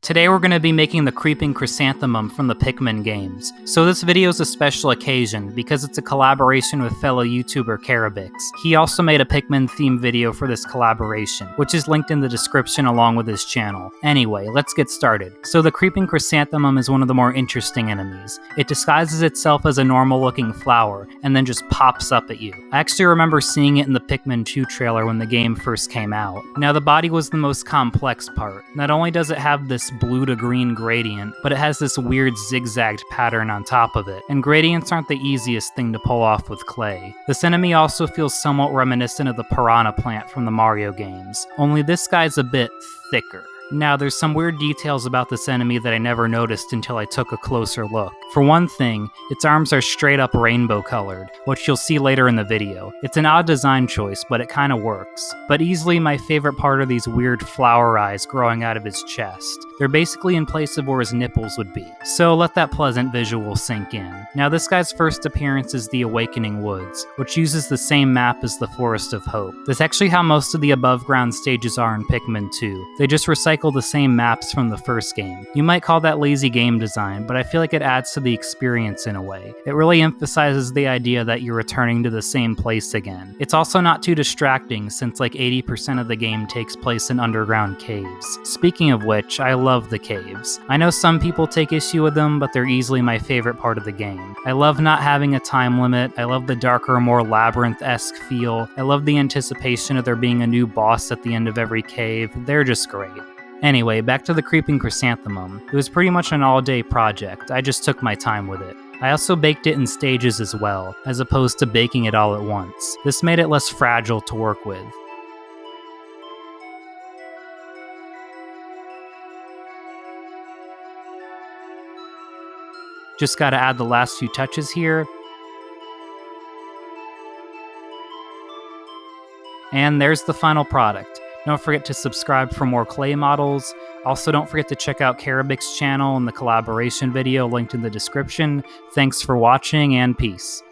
Today we're going to be making the Creeping Chrysanthemum from the Pikmin games. So this video is a special occasion because it's a collaboration with fellow YouTuber Kerobyx. He also made a Pikmin theme video for this collaboration, which is linked in the description along with his channel. Anyway, let's get started. So the Creeping Chrysanthemum is one of the more interesting enemies. It disguises itself as a normal looking flower and then just pops up at you. I actually remember seeing it in the Pikmin 2 trailer when the game first came out. Now the body was the most complex part. Not only does it have this blue to green gradient, but it has this weird zigzagged pattern on top of it, and gradients aren't the easiest thing to pull off with clay. This enemy also feels somewhat reminiscent of the piranha plant from the Mario games, only this guy's a bit thicker. Now, there's some weird details about this enemy that I never noticed until I took a closer look. For one thing, its arms are straight up rainbow colored, which you'll see later in the video. It's an odd design choice, but it kinda works. But easily my favorite part are these weird flower eyes growing out of his chest. They're basically in place of where his nipples would be. So let that pleasant visual sink in. Now this guy's first appearance is the Awakening Woods, which uses the same map as the Forest of Hope. That's actually how most of the above ground stages are in Pikmin 2. They just recycle the same maps from the first game. You might call that lazy game design, but I feel like it adds to the experience in a way. It really emphasizes the idea that you're returning to the same place again. It's also not too distracting since like 80% of the game takes place in underground caves. Speaking of which, I love the caves. I know some people take issue with them, but they're easily my favorite part of the game. I love not having a time limit, I love the darker, more labyrinth-esque feel, I love the anticipation of there being a new boss at the end of every cave. They're just great. Anyway, back to the Creeping Chrysanthemum. It was pretty much an all-day project, I just took my time with it. I also baked it in stages as well, as opposed to baking it all at once. This made it less fragile to work with. Just gotta add the last few touches here. And there's the final product. Don't forget to subscribe for more clay models. Also, don't forget to check out Kerobyx's channel and the collaboration video linked in the description. Thanks for watching, and peace.